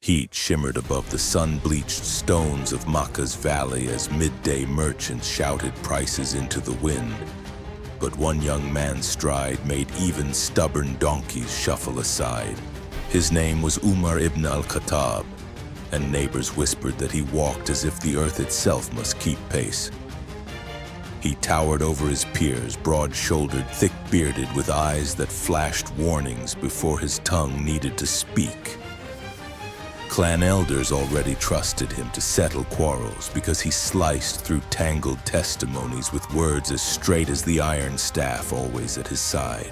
Heat shimmered above the sun-bleached stones of Makkah's valley as midday merchants shouted prices into the wind. But one young man's stride made even stubborn donkeys shuffle aside. His name was Umar ibn al-Khattab, and neighbors whispered that he walked as if the earth itself must keep pace. He towered over his peers, broad-shouldered, thick-bearded, with eyes that flashed warnings before his tongue needed to speak. Clan elders already trusted him to settle quarrels because he sliced through tangled testimonies with words as straight as the iron staff always at his side.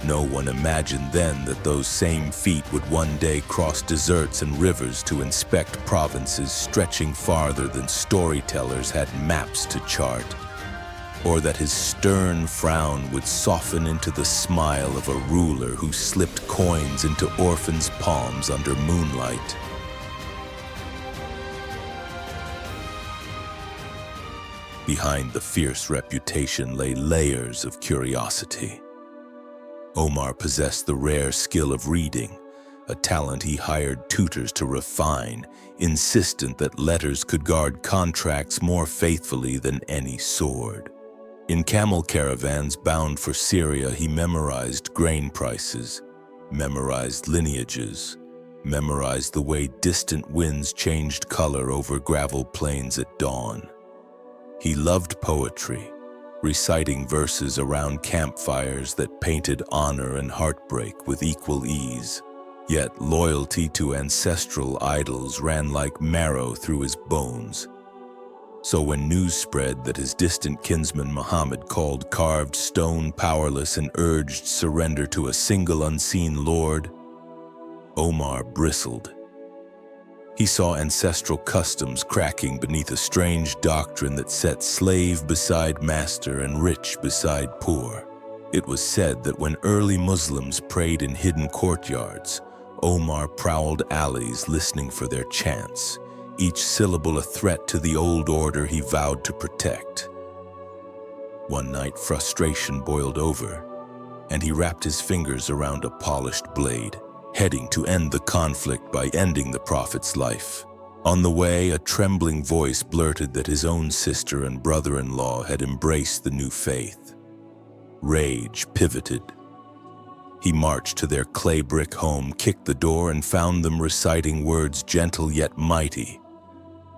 No one imagined then that those same feet would one day cross deserts and rivers to inspect provinces stretching farther than storytellers had maps to chart, or that his stern frown would soften into the smile of a ruler who slipped coins into orphans' palms under moonlight. Behind the fierce reputation lay layers of curiosity. Omar possessed the rare skill of reading, a talent he hired tutors to refine, insistent that letters could guard contracts more faithfully than any sword. In camel caravans bound for Syria, he memorized grain prices, memorized lineages, memorized the way distant winds changed color over gravel plains at dawn. He loved poetry, reciting verses around campfires that painted honor and heartbreak with equal ease. Yet loyalty to ancestral idols ran like marrow through his bones. So when news spread that his distant kinsman Muhammad called carved stone powerless and urged surrender to a single unseen lord, Omar bristled. He saw ancestral customs cracking beneath a strange doctrine that set slave beside master and rich beside poor. It was said that when early Muslims prayed in hidden courtyards, Omar prowled alleys listening for their chants, each syllable a threat to the old order he vowed to protect. One night, frustration boiled over, and he wrapped his fingers around a polished blade, heading to end the conflict by ending the Prophet's life. On the way, a trembling voice blurted that his own sister and brother-in-law had embraced the new faith. Rage pivoted. He marched to their clay brick home, kicked the door, and found them reciting words gentle yet mighty.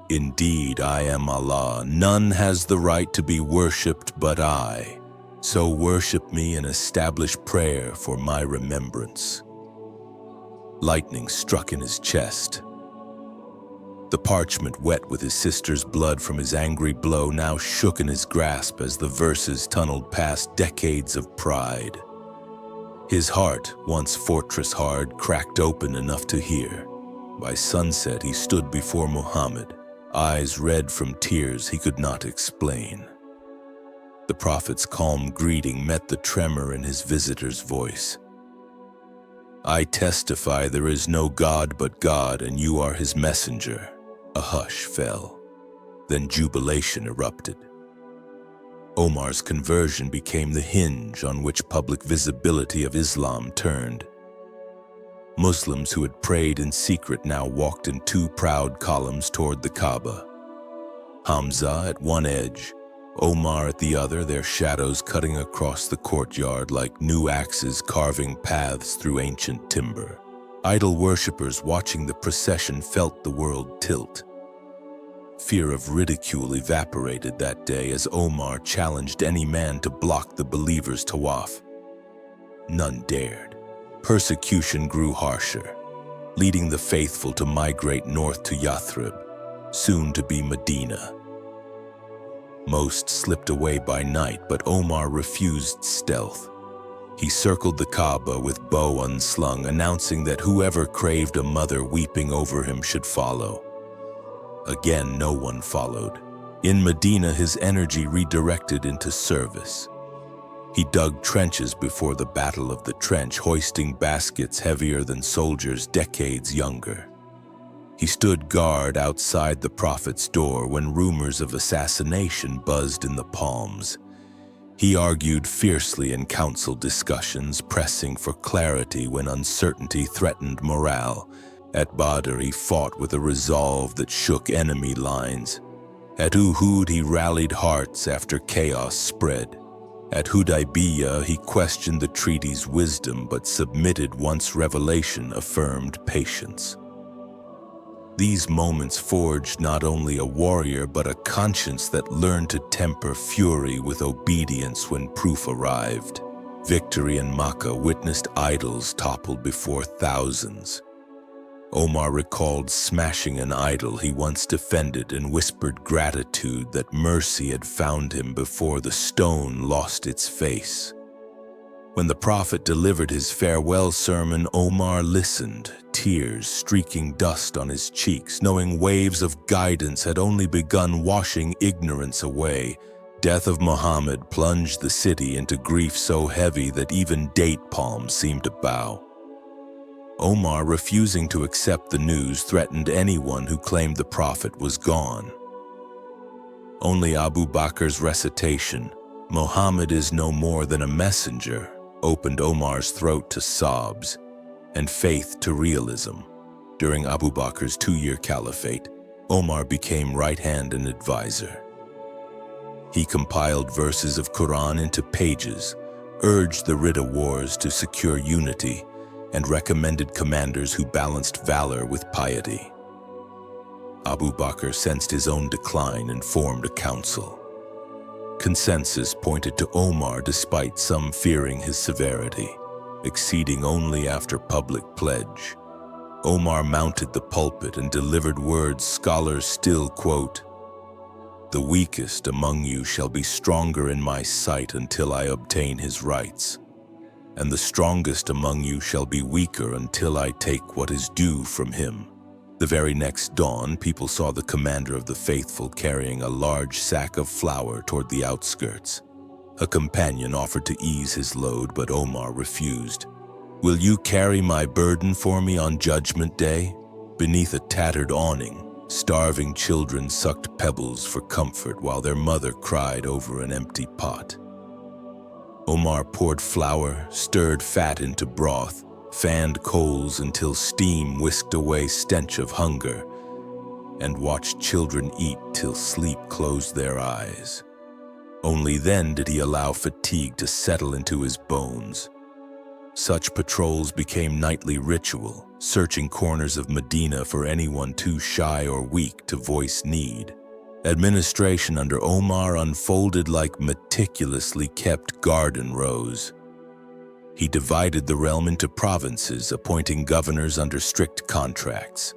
Indeed, I am Allah. None has the right to be worshipped but I. So worship me and establish prayer for my remembrance. Lightning struck in his chest. The parchment, wet with his sister's blood from his angry blow, now shook in his grasp as the verses tunneled past decades of pride. His heart, once fortress hard, cracked open enough to hear. By sunset, he stood before Muhammad, eyes red from tears he could not explain. The Prophet's calm greeting met the tremor in his visitor's voice. I testify there is no God but God, and you are his messenger. A hush fell. Then jubilation erupted. Omar's conversion became the hinge on which public visibility of Islam turned. Muslims who had prayed in secret now walked in two proud columns toward the Kaaba. Hamza at one edge, Omar at the other, their shadows cutting across the courtyard like new axes carving paths through ancient timber. Idol worshippers watching the procession felt the world tilt. Fear of ridicule evaporated that day as Omar challenged any man to block the believers' tawaf. None dared. Persecution grew harsher, leading the faithful to migrate north to Yathrib, soon to be Medina. Most slipped away by night, but Omar refused stealth. He circled the Kaaba with bow unslung, announcing that whoever craved a mother weeping over him should follow. Again, no one followed. In Medina, his energy redirected into service. He dug trenches before the Battle of the Trench, hoisting baskets heavier than soldiers decades younger. He stood guard outside the Prophet's door when rumors of assassination buzzed in the palms. He argued fiercely in council discussions, pressing for clarity when uncertainty threatened morale. At Badr, he fought with a resolve that shook enemy lines. At Uhud, he rallied hearts after chaos spread. At Hudaybiyah, he questioned the treaty's wisdom but submitted once revelation affirmed patience. These moments forged not only a warrior but a conscience that learned to temper fury with obedience when proof arrived. Victory in Makkah witnessed idols toppled before thousands. Omar recalled smashing an idol he once defended and whispered gratitude that mercy had found him before the stone lost its face. When the Prophet delivered his farewell sermon, Omar listened, tears streaking dust on his cheeks, knowing waves of guidance had only begun washing ignorance away. Death of Muhammad plunged the city into grief so heavy that even date palms seemed to bow. Omar, refusing to accept the news, threatened anyone who claimed the Prophet was gone. Only Abu Bakr's recitation, "Muhammad is no more than a messenger," opened Omar's throat to sobs and faith to realism. During Abu Bakr's 2-year caliphate, Omar became right hand and advisor. He compiled verses of Quran into pages, urged the Ridda wars to secure unity, and recommended commanders who balanced valor with piety. Abu Bakr sensed his own decline and formed a council. Consensus pointed to Omar despite some fearing his severity, acceding only after public pledge. Omar mounted the pulpit and delivered words scholars still quote, "The weakest among you shall be stronger in my sight until I obtain his rights, and the strongest among you shall be weaker until I take what is due from him." The very next dawn, people saw the commander of the faithful carrying a large sack of flour toward the outskirts. A companion offered to ease his load, but Omar refused. "Will you carry my burden for me on Judgment Day?" Beneath a tattered awning, starving children sucked pebbles for comfort while their mother cried over an empty pot. Omar poured flour, stirred fat into broth, fanned coals until steam whisked away stench of hunger, and watched children eat till sleep closed their eyes. Only then did he allow fatigue to settle into his bones. Such patrols became nightly ritual, searching corners of Medina for anyone too shy or weak to voice need. Administration under Omar unfolded like meticulously kept garden rows. He divided the realm into provinces, appointing governors under strict contracts.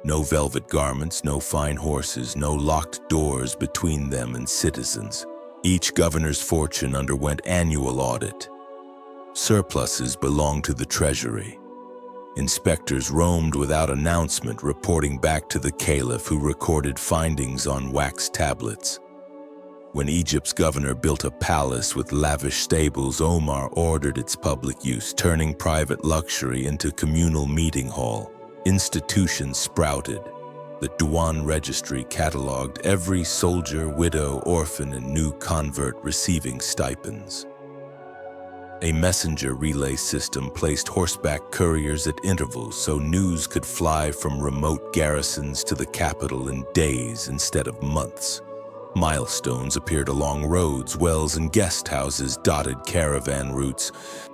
No velvet garments, no fine horses, no locked doors between them and citizens. Each governor's fortune underwent annual audit. Surpluses belonged to the treasury. Inspectors roamed without announcement, reporting back to the Caliph, who recorded findings on wax tablets. When Egypt's governor built a palace with lavish stables, Omar ordered its public use, turning private luxury into communal meeting hall. Institutions sprouted. The Diwan registry cataloged every soldier, widow, orphan, and new convert receiving stipends. A messenger relay system placed horseback couriers at intervals so news could fly from remote garrisons to the capital in days instead of months. Milestones appeared along roads, wells, and guest houses dotted caravan routes.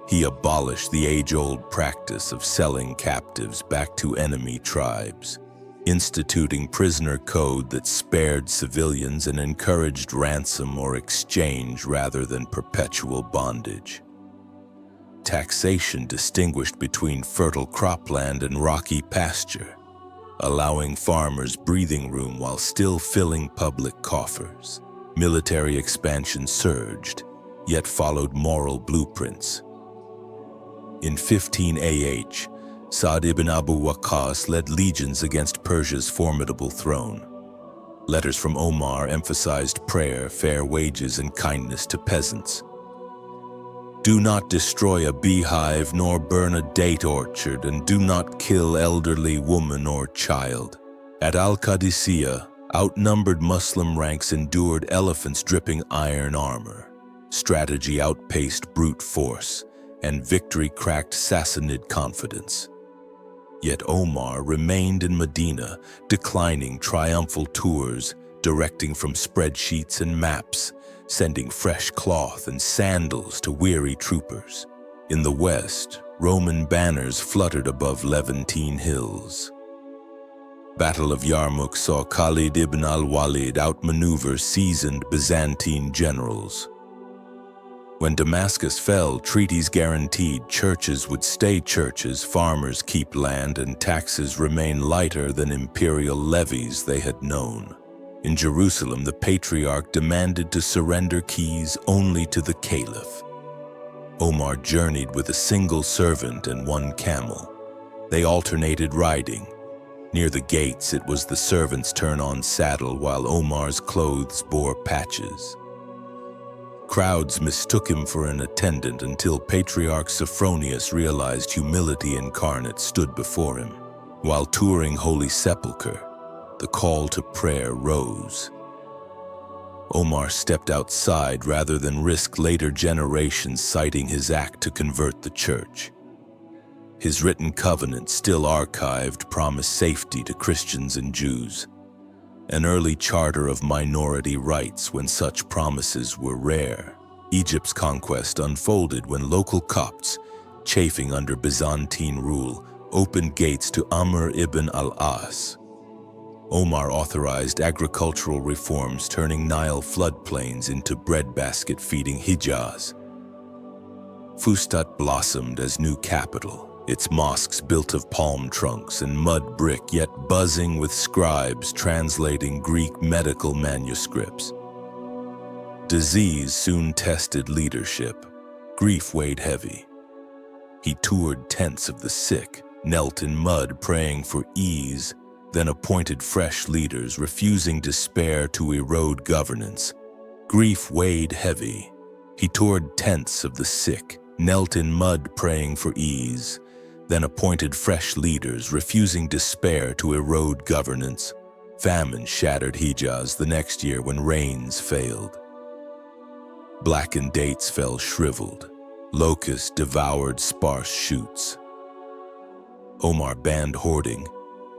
He abolished the age-old practice of selling captives back to enemy tribes, instituting prisoner code that spared civilians and encouraged ransom or exchange rather than perpetual bondage. Taxation distinguished between fertile cropland and rocky pasture, allowing farmers breathing room while still filling public coffers. Military expansion surged, yet followed moral blueprints. In 15 AH, Sa'd ibn Abu Waqqas led legions against Persia's formidable throne. Letters from Omar emphasized prayer, fair wages, and kindness to peasants. "Do not destroy a beehive nor burn a date orchard, and do not kill elderly woman or child." At Al-Qadisiyah, outnumbered Muslim ranks endured elephants dripping iron armor. Strategy outpaced brute force, and victory cracked Sassanid confidence. Yet Omar remained in Medina, declining triumphal tours, directing from spreadsheets and maps, sending fresh cloth and sandals to weary troopers. In the west, Roman banners fluttered above Levantine hills. Battle of Yarmouk saw Khalid ibn al-Walid outmaneuver seasoned Byzantine generals. When Damascus fell, treaties guaranteed churches would stay churches, farmers keep land, and taxes remain lighter than imperial levies they had known. In Jerusalem, the patriarch demanded to surrender keys only to the Caliph. Omar journeyed with a single servant and one camel. They alternated riding. Near the gates, it was the servant's turn on saddle, while Omar's clothes bore patches. Crowds mistook him for an attendant until Patriarch Sophronius realized humility incarnate stood before him. While touring Holy Sepulchre, the call to prayer rose. Omar stepped outside rather than risk later generations citing his act to convert the church. His written covenant, still archived, promised safety to Christians and Jews. An early charter of minority rights when such promises were rare. Egypt's conquest unfolded when local Copts, chafing under Byzantine rule, opened gates to Amr ibn al-As. Omar authorized agricultural reforms, turning Nile floodplains into breadbasket-feeding Hijaz. Fustat blossomed as new capital, its mosques built of palm trunks and mud brick, yet buzzing with scribes translating Greek medical manuscripts. Disease soon tested leadership. Grief weighed heavy. He toured tents of the sick, knelt in mud praying for ease, then appointed fresh leaders, refusing despair to erode governance. Grief weighed heavy. He toured tents of the sick, knelt in mud praying for ease, then appointed fresh leaders, refusing despair to erode governance. Famine shattered Hijaz the next year when rains failed. Blackened dates fell shriveled. Locusts devoured sparse shoots. Omar banned hoarding,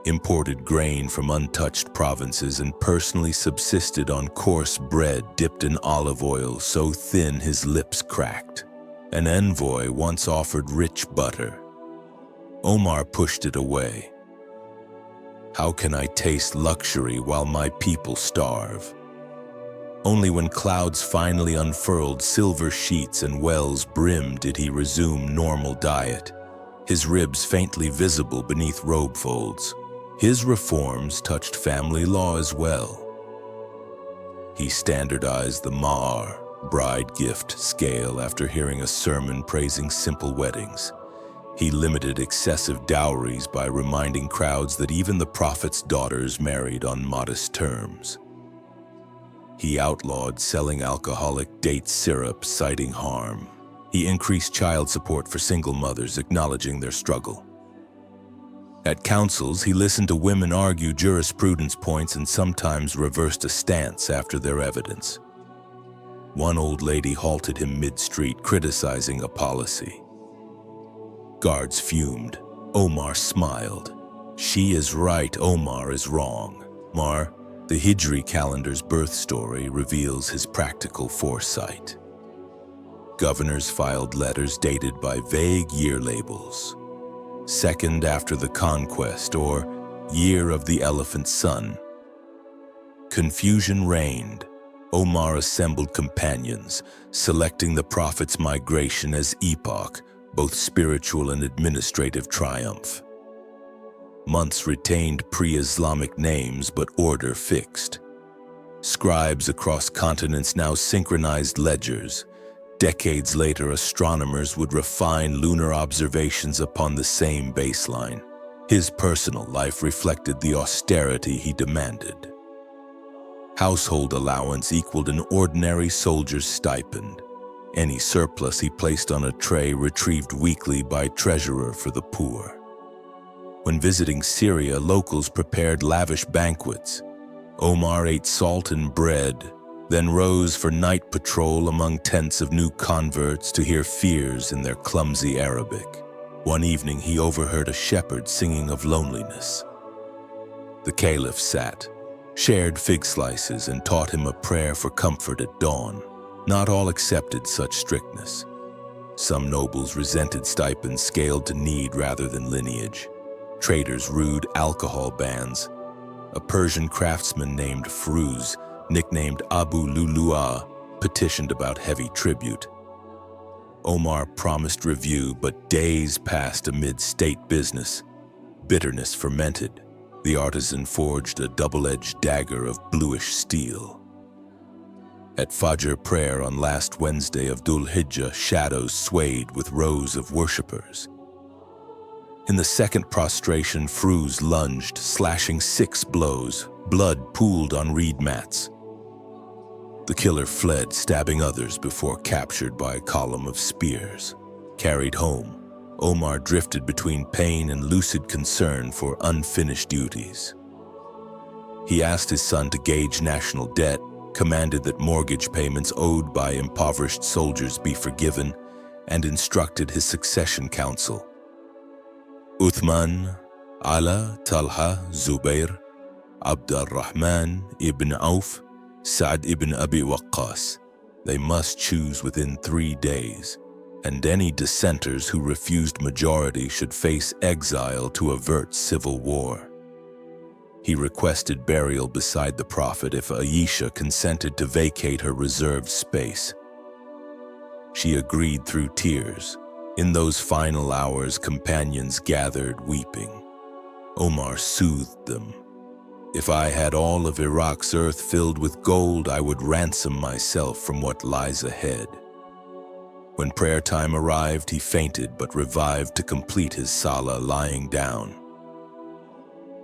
imported grain from untouched provinces, and personally subsisted on coarse bread dipped in olive oil so thin his lips cracked. An envoy once offered rich butter. Omar pushed it away. How can I taste luxury while my people starve? Only when clouds finally unfurled silver sheets and wells brimmed did he resume normal diet, his ribs faintly visible beneath robe folds. His reforms touched family law as well. He standardized the Ma'ar, bride gift scale, after hearing a sermon praising simple weddings. He limited excessive dowries by reminding crowds that even the prophet's daughters married on modest terms. He outlawed selling alcoholic date syrup, citing harm. He increased child support for single mothers, acknowledging their struggle. At councils, he listened to women argue jurisprudence points and sometimes reversed a stance after their evidence. One old lady halted him mid-street, criticizing a policy. Guards fumed. Omar smiled. She is right, Omar is wrong. Mar, the Hijri calendar's birth story, reveals his practical foresight. Governors filed letters dated by vague year labels. Second after the conquest, or Year of the Elephant Sun. Confusion reigned. Omar assembled companions, selecting the prophet's migration as epoch, both spiritual and administrative triumph. Months retained pre-Islamic names, but order fixed. Scribes across continents now synchronized ledgers. Decades later, astronomers would refine lunar observations upon the same baseline. His personal life reflected the austerity he demanded. Household allowance equaled an ordinary soldier's stipend. Any surplus he placed on a tray, retrieved weekly by treasurer for the poor. When visiting Syria, locals prepared lavish banquets. Omar ate salt and bread, then rose for night patrol among tents of new converts to hear fears in their clumsy Arabic. One evening he overheard a shepherd singing of loneliness. The Caliph sat, shared fig slices, and taught him a prayer for comfort at dawn. Not all accepted such strictness. Some nobles resented stipends scaled to need rather than lineage. Traders rued alcohol bans. A Persian craftsman named Firuz, nicknamed Abu Lulu'a, petitioned about heavy tribute. Omar promised review, but days passed amid state business. Bitterness fermented. The artisan forged a double-edged dagger of bluish steel. At Fajr prayer on last Wednesday of Dhul Hijjah, shadows swayed with rows of worshippers. In the second prostration, Firuz lunged, slashing 6 blows. Blood pooled on reed mats. The killer fled, stabbing others before captured by a column of spears. Carried home, Omar drifted between pain and lucid concern for unfinished duties. He asked his son to gauge national debt, commanded that mortgage payments owed by impoverished soldiers be forgiven, and instructed his succession council. Uthman, Ala, Talha, Zubair, Abd al-Rahman ibn Auf, Sa'd ibn Abi Waqqas. They must choose within 3 days, and any dissenters who refused majority should face exile to avert civil war. He requested burial beside the Prophet if Aisha consented to vacate her reserved space. She agreed through tears. In those final hours, companions gathered weeping. Omar soothed them. If I had all of Iraq's earth filled with gold, I would ransom myself from what lies ahead. When prayer time arrived, he fainted but revived to complete his salah lying down.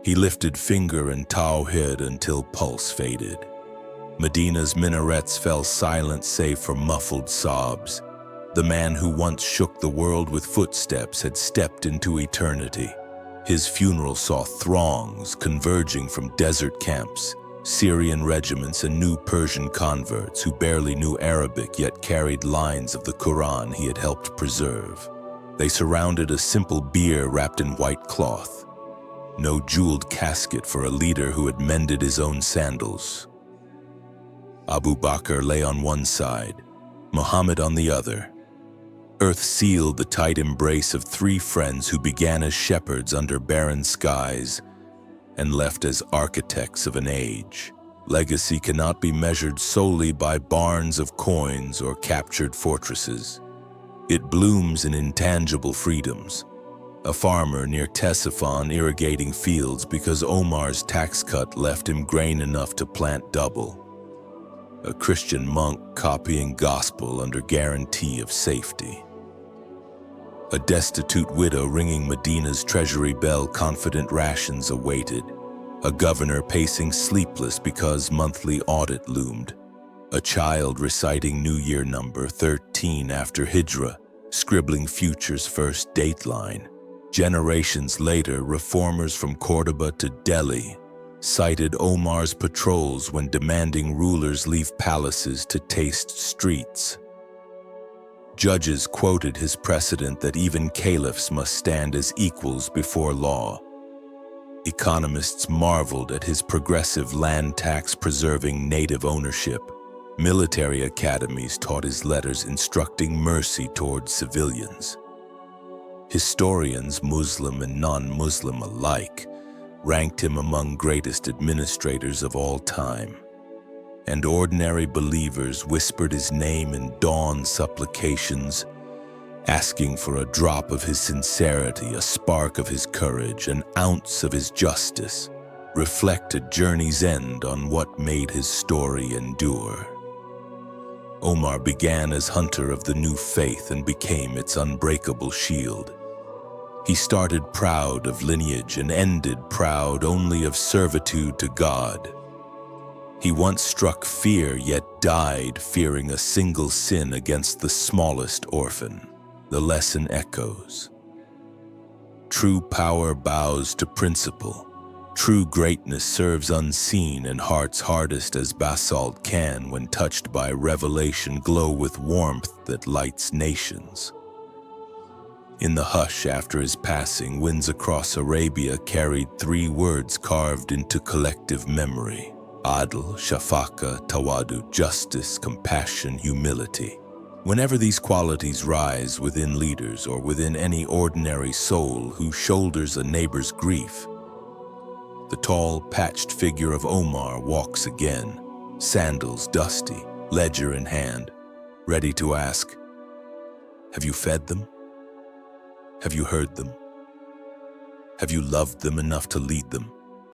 He lifted finger and tawhid until pulse faded. Medina's minarets fell silent save for muffled sobs. The man who once shook the world with footsteps had stepped into eternity. His funeral saw throngs converging from desert camps, Syrian regiments and new Persian converts who barely knew Arabic yet carried lines of the Quran he had helped preserve. They surrounded a simple bier wrapped in white cloth. No jeweled casket for a leader who had mended his own sandals. Abu Bakr lay on one side, Muhammad on the other. Earth sealed the tight embrace of 3 friends who began as shepherds under barren skies and left as architects of an age. Legacy cannot be measured solely by barns of coins or captured fortresses. It blooms in intangible freedoms. A farmer near Ctesiphon irrigating fields because Omar's tax cut left him grain enough to plant double. A Christian monk copying gospel under guarantee of safety. A destitute widow ringing Medina's treasury bell, confident rations awaited. A governor pacing sleepless because monthly audit loomed. A child reciting New Year number 13 after Hijrah, scribbling future's first dateline. Generations later, reformers from Cordoba to Delhi cited Omar's patrols when demanding rulers leave palaces to taste streets. Judges quoted his precedent that even caliphs must stand as equals before law. Economists marveled at his progressive land tax preserving native ownership. Military academies taught his letters instructing mercy towards civilians. Historians, Muslim and non-Muslim alike, ranked him among greatest administrators of all time. And ordinary believers whispered his name in dawn supplications, asking for a drop of his sincerity, a spark of his courage, an ounce of his justice, reflect a journey's end on what made his story endure. Omar began as hunter of the new faith and became its unbreakable shield. He started proud of lineage and ended proud only of servitude to God. He once struck fear, yet died fearing a single sin against the smallest orphan. The lesson echoes. True power bows to principle. True greatness serves unseen, and hearts hardest as basalt can, when touched by revelation, glow with warmth that lights nations. In the hush after his passing, winds across Arabia carried 3 words carved into collective memory: Adl, Shafaka, Tawadu, justice, compassion, humility. Whenever these qualities rise within leaders or within any ordinary soul who shoulders a neighbor's grief, the tall, patched figure of Omar walks again, sandals dusty, ledger in hand, ready to ask, have you fed them? Have you heard them? Have you loved them enough to lead them?